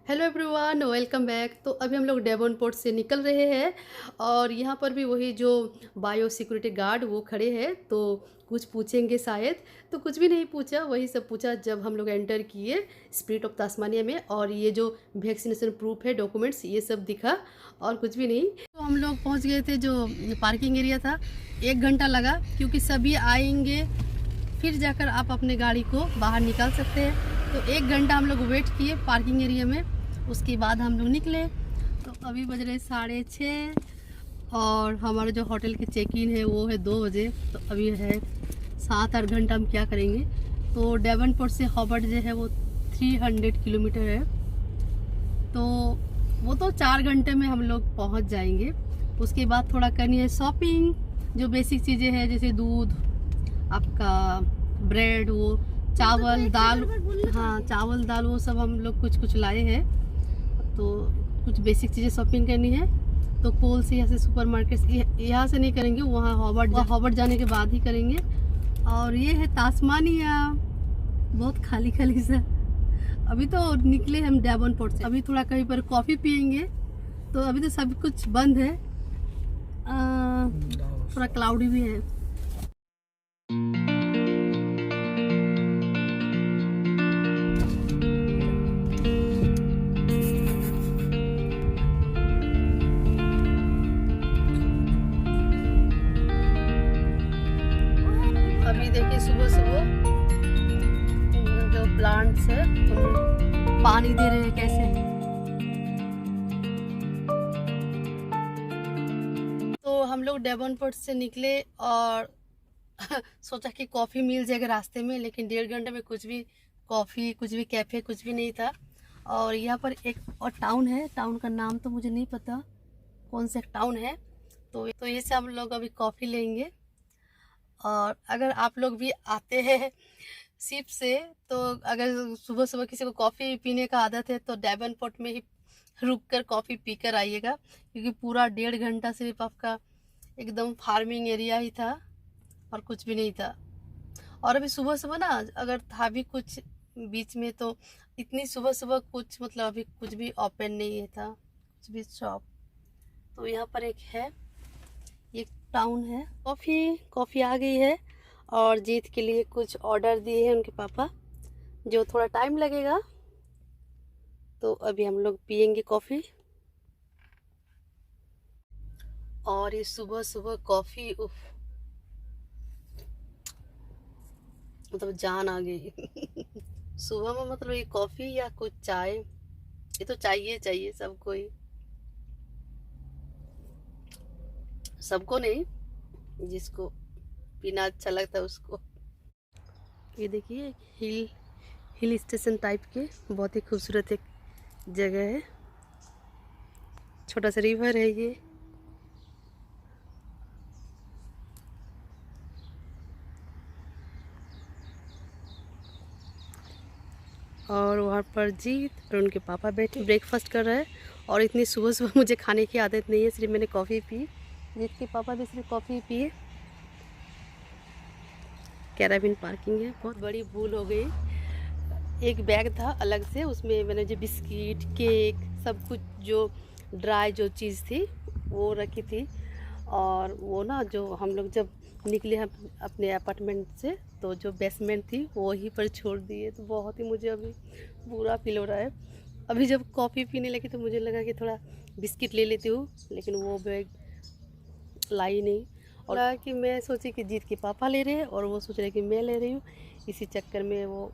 Hello everyone, welcome back. तो अभी हम लोग डेवनपोर्ट से निकल रहे हैं और यहाँ पर भी वही जो बायो सिक्योरिटी गार्ड वो खड़े हैं। तो कुछ पूछेंगे शायद, तो कुछ भी नहीं पूछा, वही सब पूछा जब हम लोग एंटर किए स्पिरिट ऑफ तास्मानिया में। और ये जो वैक्सीनेशन प्रूफ है, डॉक्यूमेंट्स, ये सब दिखा और कुछ भी नहीं। तो हम लोग पहुँच गए थे जो पार्किंग एरिया था। 1 घंटा लगा क्योंकि सभी आएंगे, फिर जाकर आप अपने गाड़ी को बाहर निकाल सकते हैं। तो 1 घंटा हम लोग वेट किए पार्किंग एरिया में, उसके बाद हम लोग निकले। तो अभी बज रहे 6:30 और हमारा जो होटल की चेक इन है वो है 2 बजे। तो अभी है 7-8 घंटा हम क्या करेंगे। तो डेवनपोर्ट से हॉबर्ट जो है वो 300 किलोमीटर है, तो वो तो 4 घंटे में हम लोग पहुंच जाएंगे। उसके बाद थोड़ा करनी है शॉपिंग, जो बेसिक चीज़ें हैं जैसे दूध, आपका ब्रेड, वो चावल दाल, हाँ चावल दाल वो सब हम लोग कुछ कुछ लाए हैं। तो कुछ बेसिक चीज़ें शॉपिंग करनी है। तो कोल से यहाँ से सुपरमार्केट यहाँ से नहीं करेंगे, वहाँ हॉबर्ट जाने के बाद ही करेंगे। और ये है तास्मानिया, बहुत खाली खाली सा। अभी तो निकले हम डेवनपोर्ट से, अभी थोड़ा कहीं पर कॉफ़ी पियेंगे। तो अभी तो सब कुछ बंद है, थोड़ा क्लाउडी भी है। अभी देखिए सुबह सुबह जो प्लांट्स है उनमें पानी दे रहे हैं कैसे। तो हम लोग डेवनपोर्ट से निकले और सोचा कि कॉफ़ी मिल जाएगा रास्ते में, लेकिन 1.5 घंटे में कुछ भी कॉफ़ी, कुछ भी कैफ़े, कुछ भी नहीं था। और यहाँ पर एक और टाउन है, टाउन का नाम तो मुझे नहीं पता कौन सा टाउन है। तो ये से हम लोग अभी कॉफ़ी लेंगे। और अगर आप लोग भी आते हैं शिप से, तो अगर सुबह सुबह किसी को कॉफ़ी पीने का आदत है तो डेवनपोर्ट में ही रुक कर कॉफ़ी पी कर आइएगा, क्योंकि पूरा 1.5 घंटा सिर्फ आपका एकदम फार्मिंग एरिया ही था और कुछ भी नहीं था। और अभी सुबह सुबह ना अगर था भी कुछ बीच में, तो इतनी सुबह सुबह कुछ मतलब अभी कुछ भी ओपन नहीं था, कुछ भी शॉप। तो यहाँ पर एक है, ये टाउन है। कॉफ़ी आ गई है और जीत के लिए कुछ ऑर्डर दिए हैं उनके पापा, जो थोड़ा टाइम लगेगा। तो अभी हम लोग पियेंगे कॉफ़ी। और ये सुबह सुबह कॉफ़ी, उफ, मतलब जान आ गई। सुबह में मतलब ये कॉफ़ी या कुछ चाय, ये तो चाहिए चाहिए सबको ही, सबको नहीं, जिसको पीना अच्छा लगता है उसको। ये देखिए हिल स्टेशन टाइप के बहुत ही खूबसूरत एक जगह है, छोटा सा रिवर है ये। और वहाँ पर जीत और उनके पापा बैठे ब्रेकफास्ट कर रहे हैं। और इतनी सुबह सुबह मुझे खाने की आदत नहीं है, सिर्फ मैंने कॉफ़ी पी। जीत के पापा भी सिर्फ कॉफ़ी पिए। कैराबिन पार्किंग है, बहुत बड़ी भूल हो गई। एक बैग था अलग से, उसमें मैंने जो बिस्किट, केक, सब कुछ जो ड्राई जो चीज़ थी वो रखी थी। और वो ना जो हम लोग जब निकले हम अपने अपार्टमेंट से, तो जो बेसमेंट थी वो वहीं पर छोड़ दिए। तो बहुत ही मुझे अभी बुरा फील हो रहा है। अभी जब कॉफ़ी पीने लगी तो मुझे लगा कि थोड़ा बिस्किट ले लेती हूँ, लेकिन वो बैग लाई नहीं। और कि मैं सोची कि जीत के पापा ले रहे हैं और वो सोच रहे कि मैं ले रही हूँ, इसी चक्कर में वो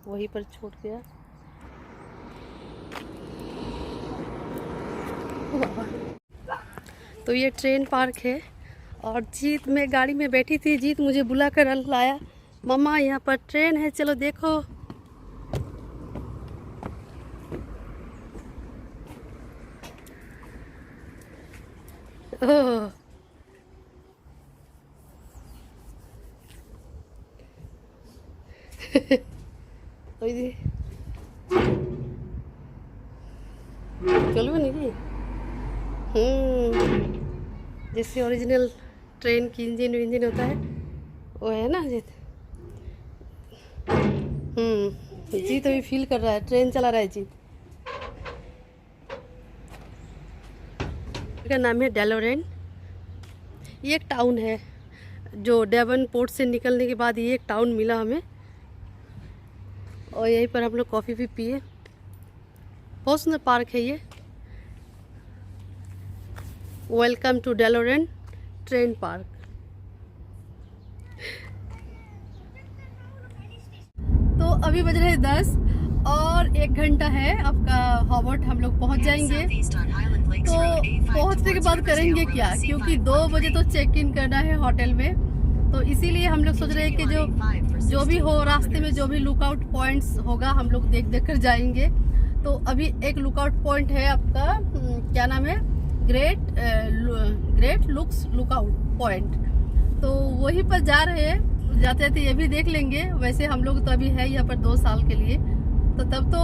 वहीं पर छूट गया। तो ये ट्रेन पार्क है और जीत, मैं गाड़ी में बैठी थी, जीत मुझे बुला कर लाया, मम्मा यहाँ पर ट्रेन है, चलो देखो। ओह चलो नहीं, जैसे ओरिजिनल ट्रेन की इंजन होता है वो है ना जीत। जीत अभी फील कर रहा है, ट्रेन चला रहा है जीत। का नाम है डेलोरेन। ये एक टाउन है जो डेवनपोर्ट से निकलने के बाद ये एक टाउन मिला हमें, और यहीं पर हम लोग कॉफ़ी भी पिए। बहुत सुंदर पार्क है ये। Welcome to DeLorean train park. तो अभी बज रहे 10 और 1 घंटा है आपका हॉवर्ड, हम लोग पहुंच जाएंगे। तो पहुंचने के बाद करेंगे क्या, क्योंकि 2 बजे तो चेक इन करना है होटल में। तो इसीलिए हम लोग सोच रहे हैं कि जो भी हो रास्ते में, जो भी लुकआउट पॉइंट्स होगा हम लोग देख देख कर जाएंगे। तो अभी एक लुकआउट पॉइंट है आपका, क्या नाम है, ग्रेट लुक्स लुकआउट पॉइंट। तो वहीं पर जा रहे हैं, जाते जाते ये भी देख लेंगे। वैसे हम लोग तो अभी है यहाँ पर 2 साल के लिए, तो तब तो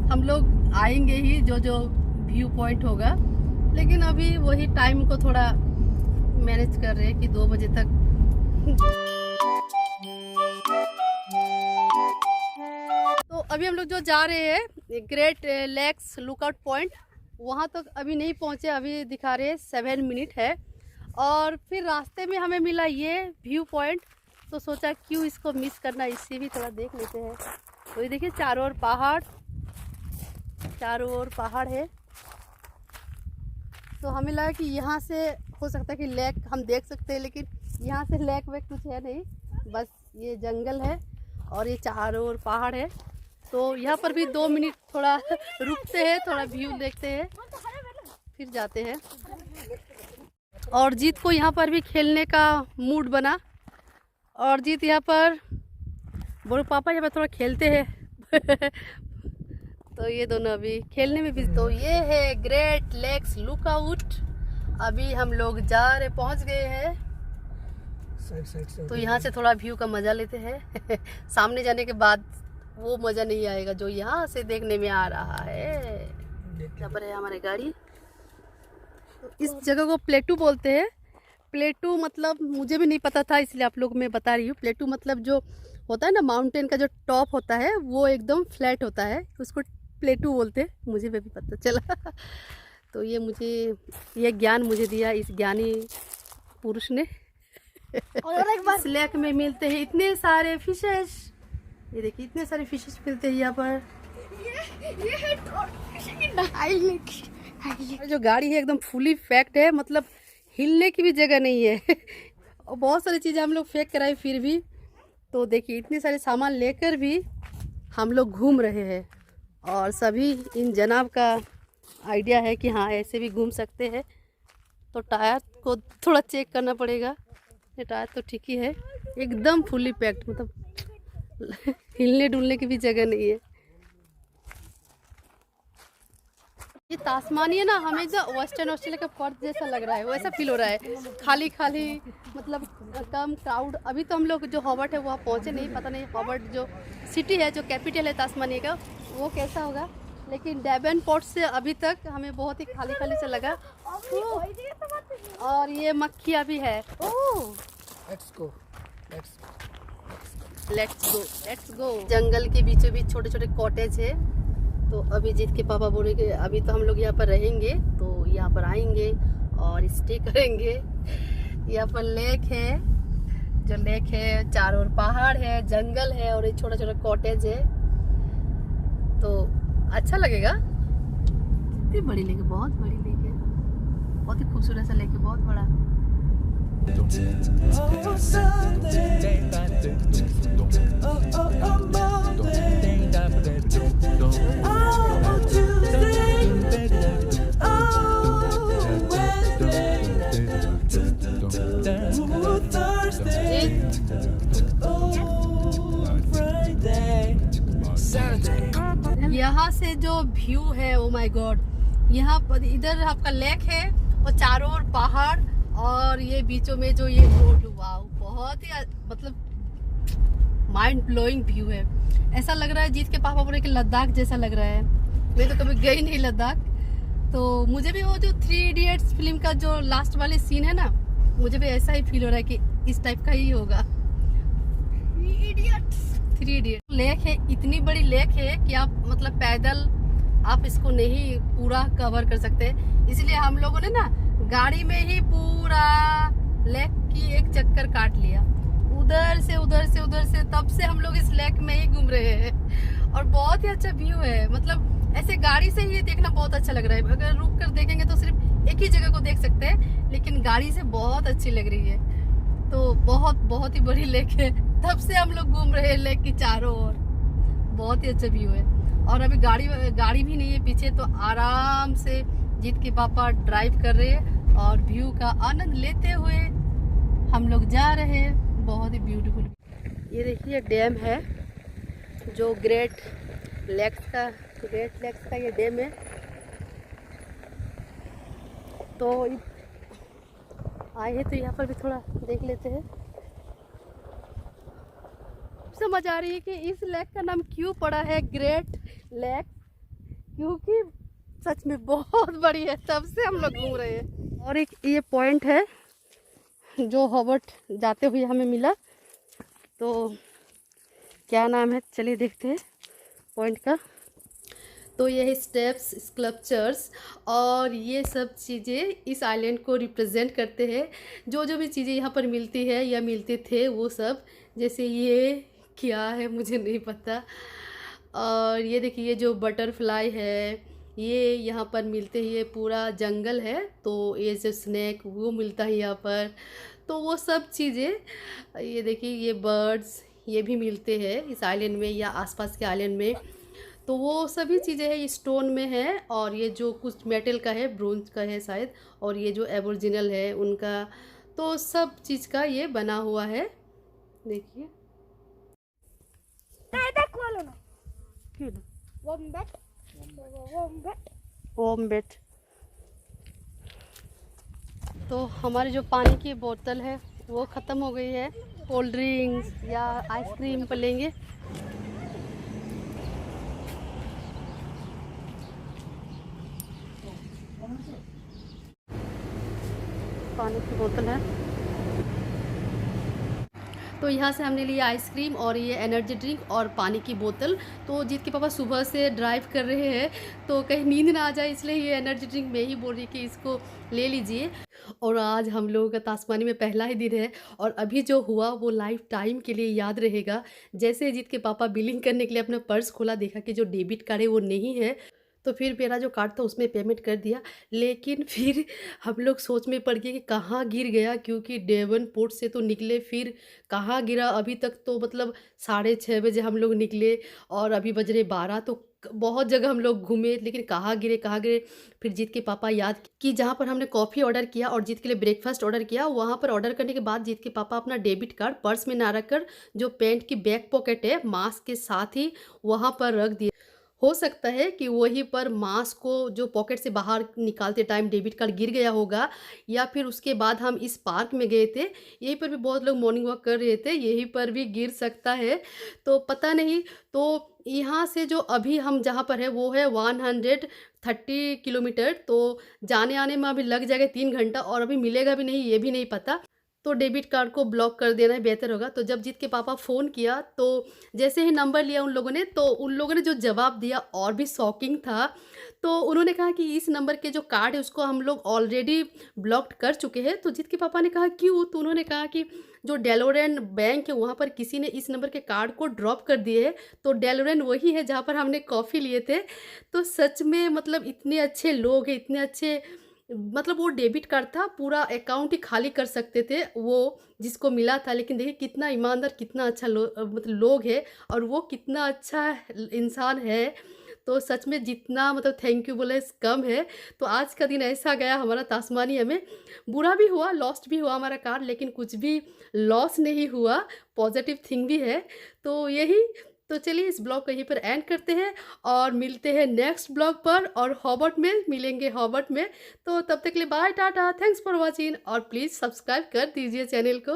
हम लोग आएंगे ही जो जो व्यू पॉइंट होगा। लेकिन अभी वही टाइम को थोड़ा मैनेज कर रहे हैं कि 2 बजे तक। तो अभी हम लोग जो जा रहे हैं ग्रेट लेक्स लुकआउट पॉइंट, वहाँ तक अभी नहीं पहुँचे। अभी दिखा रहे हैं 7 मिनट है। और फिर रास्ते में हमें मिला ये व्यू पॉइंट, तो सोचा क्यों इसको मिस करना, इससे भी थोड़ा देख लेते हैं। तो ये देखिए चारों ओर पहाड़ है। तो हमें लगा कि यहाँ से हो सकता है कि लेक हम देख सकते हैं, लेकिन यहाँ से लेक वेक कुछ है नहीं, बस ये जंगल है और ये चारों ओर पहाड़ है। तो यहाँ पर भी 2 मिनट थोड़ा रुकते हैं, थोड़ा व्यू देखते हैं, फिर जाते हैं। और जीत को यहाँ पर भी खेलने का मूड बना, और जीत यहाँ पर बोलो पापा यहाँ पर थोड़ा खेलते हैं। तो ये दोनों अभी खेलने में भी। तो ये है ग्रेट लेक्स लुकआउट। अभी हम लोग पहुँच गए हैं। तो यहाँ से थोड़ा व्यू का मज़ा लेते हैं। सामने जाने के बाद वो मज़ा नहीं आएगा जो यहाँ से देखने में आ रहा है। यहाँ पर है हमारी गाड़ी। तो इस जगह को प्लेटू बोलते हैं। प्लेटू मतलब मुझे भी नहीं पता था, इसलिए आप लोग मैं बता रही हूँ। प्लेटू मतलब जो होता है ना, माउंटेन का जो टॉप होता है वो एकदम फ्लैट होता है, उसको प्लेटू बोलते हैं। मुझे भी पता चला। तो ये ज्ञान मुझे दिया इस ज्ञानी पुरुष ने। और एक बार लेक में मिलते हैं इतने सारे फिशेस। ये देखिए इतने सारे फिशेस मिलते हैं यहाँ पर। ये जो गाड़ी है एकदम फुली पैक्ड है, मतलब हिलने की भी जगह नहीं है। और बहुत सारी चीज़ें हम लोग फेंक कर आए फिर भी। तो देखिए इतने सारे सामान लेकर भी हम लोग घूम रहे हैं, और सभी इन जनाब का आइडिया है कि हाँ ऐसे भी घूम सकते हैं। तो टायर को थोड़ा चेक करना पड़ेगा। ये टायर तो ठीक ही है, एकदम फुली पैक्ड, मतलब हिलने डुलने की भी जगह नहीं है। ये तास्मानिया ना हमें जो वेस्टर्न ऑस्ट्रेलिया का पर्थ जैसा लग रहा है, वैसा फील हो रहा है। खाली खाली, मतलब कम क्राउड। अभी तो हम लोग जो हॉबर्ट है वहाँ पहुँचे नहीं, पता नहीं हॉबर्ट जो सिटी है, जो कैपिटल है तास्मानिया का, वो कैसा होगा। लेकिन डेवनपोर्ट से अभी तक हमें बहुत ही खाली खाली से लगा। और ये मक्खियाँ भी है। Let's go. जंगल के बीचों बीच छोटे छोटे कॉटेज है। तो अभी जीत के पापा बोले कि अभी तो हम लोग यहाँ पर रहेंगे, तो यहाँ पर आएंगे और स्टे करेंगे। यहाँ पर लेक है, जो लेक है चारों ओर पहाड़ है, जंगल है, और ये छोटा छोटा कॉटेज है। तो अच्छा लगेगा। कितनी बड़ी लेक है, बहुत बड़ी लेक है, बहुत ही खूबसूरत सा लेक है, बहुत बड़ा। यहाँ से जो व्यू है, ओ माय गॉड, यहाँ पर इधर आपका लेक है और चारों ओर पहाड़, और ये बीचों में जो ये रोड, वाव, बहुत ही मतलब माइंड ब्लोइंग व्यू है। ऐसा लग रहा है जीत के पापा बोले कि लद्दाख जैसा लग रहा है। मैं तो कभी गई नहीं लद्दाख। तो मुझे भी वो जो 3 इडियट्स फिल्म का जो लास्ट वाले सीन है ना, मुझे भी ऐसा ही फील हो रहा है कि इस टाइप का ही होगा। 3 इडियट लेक है, इतनी बड़ी लेक है कि आप मतलब पैदल आप इसको नहीं पूरा कवर कर सकते। इसलिए हम लोगों ने ना गाड़ी में ही पूरा लेक की एक चक्कर काट लिया, उधर से उधर से उधर से। तब से हम लोग इस लेक में ही घूम रहे हैं और बहुत ही अच्छा व्यू है। मतलब ऐसे गाड़ी से ही देखना बहुत अच्छा लग रहा है। अगर रुक कर देखेंगे तो सिर्फ एक ही जगह को देख सकते हैं, लेकिन गाड़ी से बहुत अच्छी लग रही है। तो बहुत ही बड़ी लेक है। तब से हम लोग घूम रहे हैं लेक की चारों ओर। बहुत ही अच्छा व्यू है। और अभी गाड़ी भी नहीं है पीछे, तो आराम से जीत के पापा ड्राइव कर रहे हैं और व्यू का आनंद लेते हुए हम लोग जा रहे हैं। बहुत ही ब्यूटीफुल। ये देखिए डैम है, जो ग्रेट लेक्स का ये डैम है। तो आए हैं तो यहाँ पर भी थोड़ा देख लेते हैं। समझ आ रही है कि इस लेक का नाम क्यों पड़ा है ग्रेट लेक, क्योंकि सच में बहुत बड़ी है। तब से हम लोग घूम रहे हैं। और एक ये पॉइंट है जो हॉबर्ट जाते हुए हमें मिला, तो क्या नाम है चलिए देखते हैं पॉइंट का। तो ये है स्टेप्स, स्कल्पचर्स और ये सब चीज़ें इस आइलैंड को रिप्रेजेंट करते हैं। जो जो भी चीज़ें यहाँ पर मिलती है या मिलते थे वो सब, जैसे ये क्या है मुझे नहीं पता। और ये देखिए ये जो बटरफ्लाई है ये यहाँ पर मिलते हैं। ये पूरा जंगल है, तो ये जो स्नैक वो मिलता है यहाँ पर। तो वो सब चीज़ें, ये देखिए ये बर्ड्स ये भी मिलते हैं इस आइलैंड में या आसपास के आइलैंड में। तो वो सभी चीज़ें हैं, ये स्टोन में है। और ये जो कुछ मेटल का है, ब्रोंज का है शायद, और ये जो एबोरिजिनल है उनका, तो सब चीज़ का ये बना हुआ है। देखिए वॉम्बेट। तो हमारी जो पानी की बोतल है वो ख़त्म हो गई है। कोल्ड ड्रिंक्स या आइसक्रीम पर लेंगे। पानी की बोतल है, तो यहाँ से हमने लिया आइसक्रीम और ये एनर्जी ड्रिंक और पानी की बोतल। तो जीत के पापा सुबह से ड्राइव कर रहे हैं, तो कहीं नींद ना आ जाए, इसलिए ये एनर्जी ड्रिंक मैं ही बोल रही कि इसको ले लीजिए। और आज हम लोगों का तास्मानी में पहला ही दिन है, और अभी जो हुआ वो लाइफ टाइम के लिए याद रहेगा। जैसे जीत के पापा बिलिंग करने के लिए अपना पर्स खोला, देखा कि जो डेबिट कार्ड है वो नहीं है, तो फिर मेरा जो कार्ड था उसमें पेमेंट कर दिया। लेकिन फिर हम लोग सोच में पड़ गए कि कहाँ गिर गया, क्योंकि डेवनपोर्ट से तो निकले, फिर कहाँ गिरा। अभी तक तो मतलब 6:30 बजे हम लोग निकले और अभी बज रहे 12, तो बहुत जगह हम लोग घूमे, लेकिन कहाँ गिरे कहाँ गिरे। फिर जीत के पापा याद कि जहाँ पर हमने कॉफ़ी ऑर्डर किया और जीत के लिए ब्रेकफास्ट ऑर्डर किया, वहाँ पर ऑर्डर करने के बाद जीत के पापा अपना डेबिट कार्ड पर्स में ना रखकर जो पैंट की बैक पॉकेट है मास्क के साथ ही वहाँ पर रख दिया। हो सकता है कि वहीं पर मास्क को जो पॉकेट से बाहर निकालते टाइम डेबिट कार्ड गिर गया होगा, या फिर उसके बाद हम इस पार्क में गए थे, यहीं पर भी बहुत लोग मॉर्निंग वॉक कर रहे थे, यहीं पर भी गिर सकता है, तो पता नहीं। तो यहाँ से जो अभी हम जहाँ पर है वो है 130 किलोमीटर, तो जाने आने में अभी लग जाएगा 3 घंटा, और अभी मिलेगा भी नहीं ये भी नहीं पता। तो डेबिट कार्ड को ब्लॉक कर देना ही बेहतर होगा। तो जब जीत के पापा फ़ोन किया, तो जैसे ही नंबर लिया उन लोगों ने, तो उन लोगों ने जो जवाब दिया और भी शॉकिंग था। तो उन्होंने कहा कि इस नंबर के जो कार्ड है उसको हम लोग ऑलरेडी ब्लॉक्ड कर चुके हैं। तो जीत के पापा ने कहा क्यों? तो उन्होंने कहा कि जो डेलोरेन बैंक है वहाँ पर किसी ने इस नंबर के कार्ड को ड्रॉप कर दिए है। तो डेलोरेन वही है जहाँ पर हमने कॉफ़ी लिए थे। तो सच में मतलब इतने अच्छे लोग हैं, इतने अच्छे, मतलब वो डेबिट कार्ड था, पूरा अकाउंट ही खाली कर सकते थे वो जिसको मिला था। लेकिन देखिए कितना ईमानदार, कितना अच्छा मतलब लोग है, और वो कितना अच्छा इंसान है। तो सच में जितना मतलब थैंक यू बोले कम है। तो आज का दिन ऐसा गया हमारा तास्मानिया में। बुरा भी हुआ, लॉस्ट भी हुआ हमारा कार्ड, लेकिन कुछ भी लॉस नहीं हुआ, पॉजिटिव थिंग भी है। तो यही, तो चलिए इस ब्लॉग को यहीं पर एंड करते हैं और मिलते हैं नेक्स्ट ब्लॉग पर, और हॉबर्ट में मिलेंगे, हॉबर्ट में। तो तब तक के लिए बाय, टाटा, थैंक्स फॉर वॉचिंग, और प्लीज़ सब्सक्राइब कर दीजिए चैनल को।